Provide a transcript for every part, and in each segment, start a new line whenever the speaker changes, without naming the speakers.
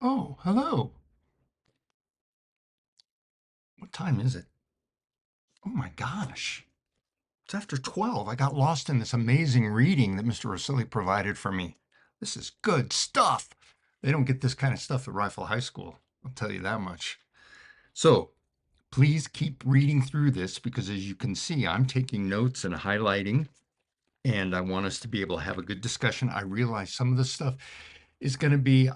Oh, hello. What time is it? Oh my gosh. It's after 12. I got lost in this amazing reading that Mr. Rosilli provided for me. This is good stuff. They don't get this kind of stuff at Rifle High School. I'll tell you that much. So please keep reading through this because as you can see, I'm taking notes and highlighting, and I want us to be able to have a good discussion. I realize some of the stuff is going to be,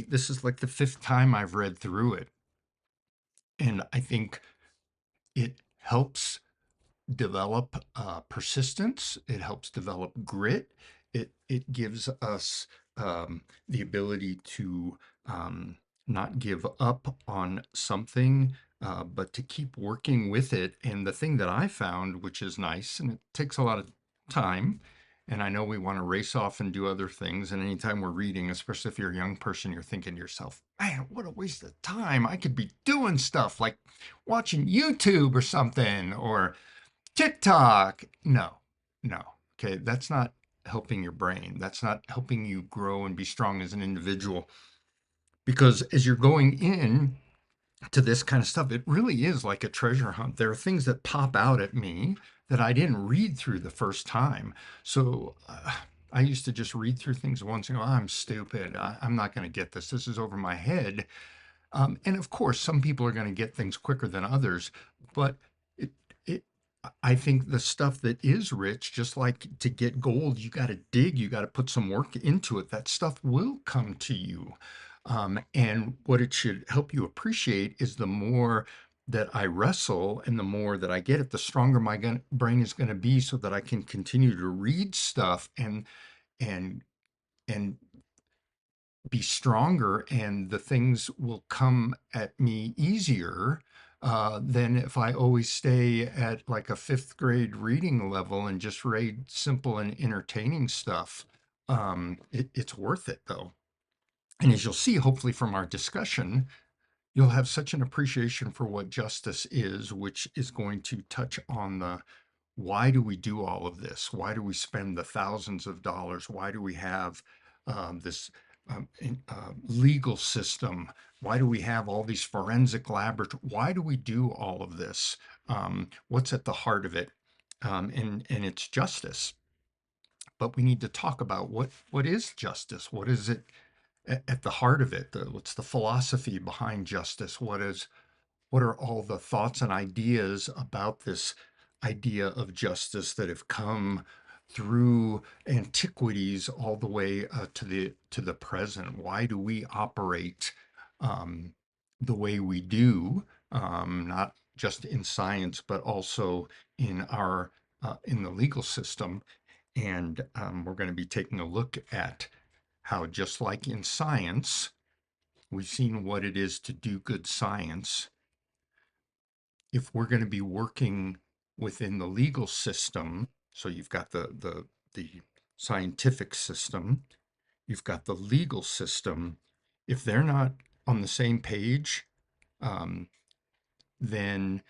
this is like the fifth time I've read through it. And I think it helps develop persistence. It helps develop grit. It gives us the ability to not give up on something, but to keep working with it. And the thing that I found, which is nice, and it takes a lot of time. And I know we want to race off and do other things. And anytime we're reading, especially if you're a young person, you're thinking to yourself, man, what a waste of time. I could be doing stuff like watching YouTube or something, or TikTok. No, no. Okay. That's not helping your brain. That's not helping you grow and be strong as an individual. Because as you're going in to this kind of stuff, it really is like a treasure hunt. There are things that pop out at me that I didn't read through the first time. So I used to just read through things once and go, I'm stupid. I'm not going to get this. This is over my head. And of course, some people are going to get things quicker than others, but it, it, I think the stuff that is rich, just like to get gold, you got to dig, you got to put some work into it. That stuff will come to you. And what it should help you appreciate is the more that I wrestle and the more that I get it, the stronger my brain is going to be so that I can continue to read stuff and, and be stronger, and the things will come at me easier than if I always stay at like a fifth grade reading level and just read simple and entertaining stuff. It's worth it though. And as you'll see, hopefully from our discussion, you'll have such an appreciation for what justice is, which is going to touch on the why do we do all of this? Why do we spend the thousands of dollars? Why do we have this legal system? Why do we have all these forensic laboratories? Why do we do all of this? What's at the heart of it? And it's justice. But we need to talk about what is justice? What is it at the heart of it? What's the philosophy behind justice? What are all the thoughts and ideas about this idea of justice that have come through antiquities all the way to the present? Why do we operate um, the way we do, not just in science, but also in our in the legal system? And we're going to be taking a look at how, just like in science, we've seen what it is to do good science. If we're going to be working within the legal system, so you've got the scientific system, you've got the legal system. If they're not on the same page, um, then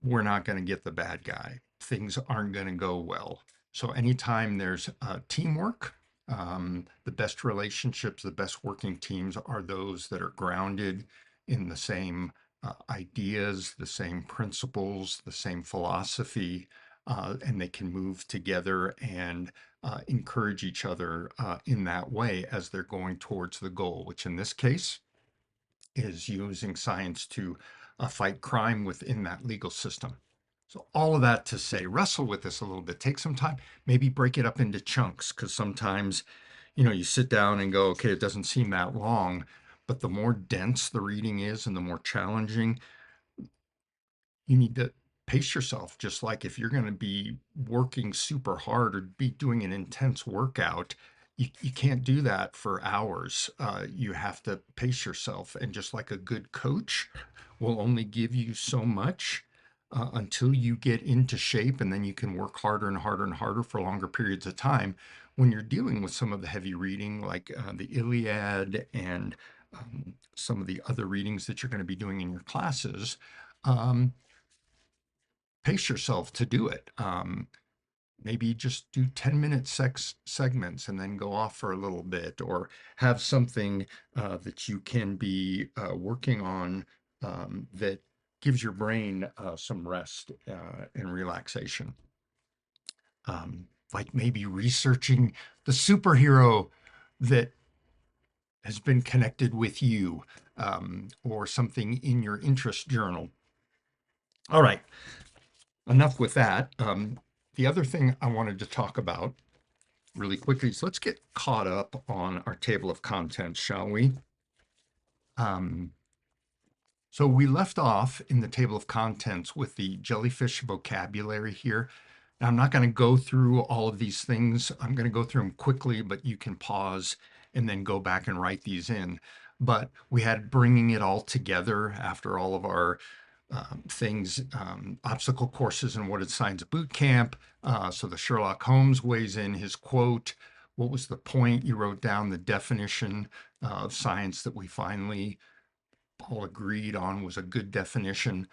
we're not going to get the bad guy. Things aren't going to go well. So anytime there's teamwork, the best relationships, the best working teams are those that are grounded in the same ideas, the same principles, the same philosophy, and they can move together and encourage each other in that way as they're going towards the goal, which in this case is using science to fight crime within that legal system. So all of that to say, wrestle with this a little bit, take some time, maybe break it up into chunks, because sometimes, you sit down and go, okay, it doesn't seem that long, but the more dense the reading is and the more challenging, you need to pace yourself. Just like if you're going to be working super hard or be doing an intense workout, you can't do that for hours. You have to pace yourself. And just like a good coach will only give you so much until you get into shape, and then you can work harder and harder and harder for longer periods of time. When you're dealing with some of the heavy reading, like the Iliad and some of the other readings that you're going to be doing in your classes, um, pace yourself to do it. maybe just do 10-minute segments and then go off for a little bit, or have something that you can be working on that gives your brain some rest and relaxation. Like maybe researching the superhero that has been connected with you, or something in your interest journal. All right, enough with that. The other thing I wanted to talk about really quickly is, let's get caught up on our table of contents, shall we? So we left off in the table of contents with the jellyfish vocabulary here. Now, I'm not going to go through all of these things. I'm going to go through them quickly, but you can pause and then go back and write these in. But we had bringing it all together after all of our things, obstacle courses and what it science boot camp. So the Sherlock Holmes weighs in his quote. What was the point? You wrote down the definition of science that we finally all agreed on was a good definition.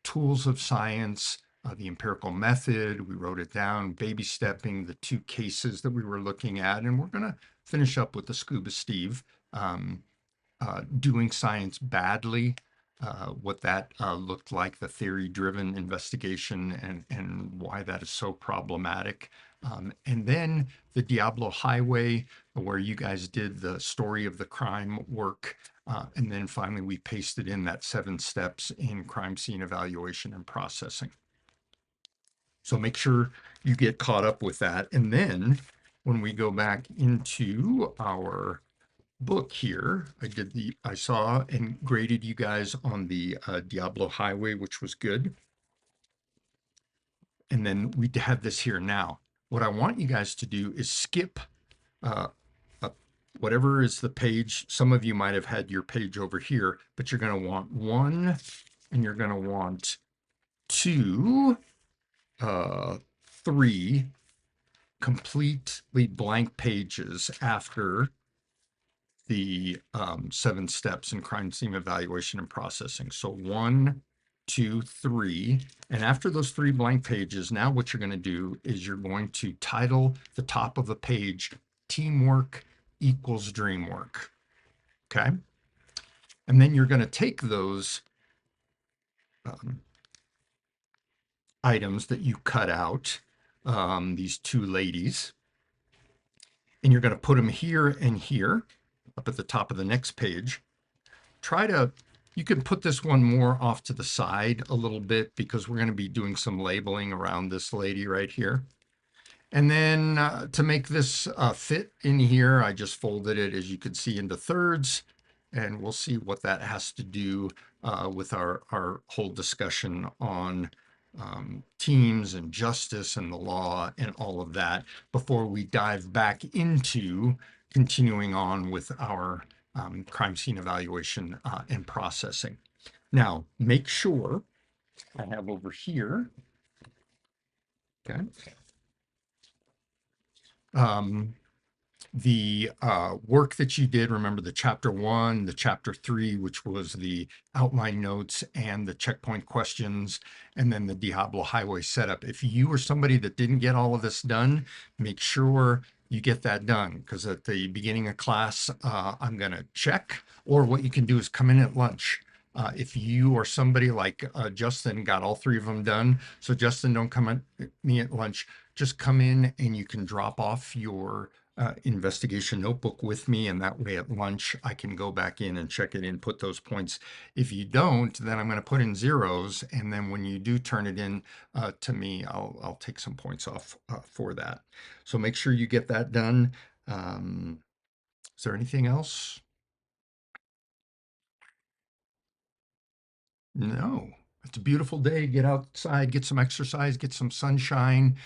Tools of science, the empirical method, we wrote it down, baby stepping, the two cases that we were looking at, and we're going to finish up with the Scuba Steve, doing science badly, what that looked like, the theory-driven investigation, and why that is so problematic. And then the Diablo Highway, where you guys did the story of the crime work. And then finally, we pasted in that 7 steps in crime scene evaluation and processing. So make sure you get caught up with that. And then when we go back into our book here, I saw and graded you guys on the Diablo Highway, which was good. And then we have this here now. What I want you guys to do is skip whatever is the page. Some of you might have had your page over here, but you're going to want 1 and you're going to want 2, 3 completely blank pages after the 7 steps in crime scene evaluation and processing. So 1, 2, 3. And after those 3 blank pages, now what you're going to do is you're going to title the top of the page Teamwork Equals Dream Work. Okay. And then you're going to take those items that you cut out, these 2 ladies, and you're going to put them here and here up at the top of the next page. You can put this one more off to the side a little bit, because we're going to be doing some labeling around this lady right here. And then to make this fit in here, I just folded it, as you can see, into thirds. And we'll see what that has to do with our whole discussion on teams and justice and the law and all of that, before we dive back into continuing on with our crime scene evaluation and processing. Now, make sure I have over here, okay, the work that you did. Remember the chapter 1, the chapter 3, which was the outline notes and the checkpoint questions, and then the Diablo Highway setup. If you were somebody that didn't get all of this done, make sure you get that done, because at the beginning of class, I'm going to check, or what you can do is come in at lunch. If you or somebody like Justin got all 3 of them done, so Justin, don't come at me at lunch, just come in and you can drop off your investigation notebook with me, and that way at lunch I can go back in and check it in, put those points. If you don't, then I'm going to put in zeros, and then when you do turn it in to me, I'll take some points off for that. So make sure you get that done. Is there anything else? No. It's a beautiful day. Get outside, get some exercise, get some sunshine.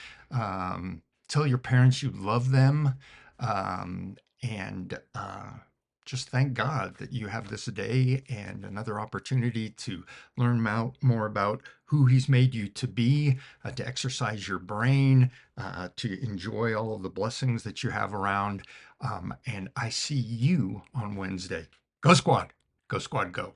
Tell your parents you love them. And just thank God that you have this day and another opportunity to learn more about who He's made you to be, to exercise your brain, to enjoy all of the blessings that you have around. And I see you on Wednesday. Go Squad! Go Squad, go.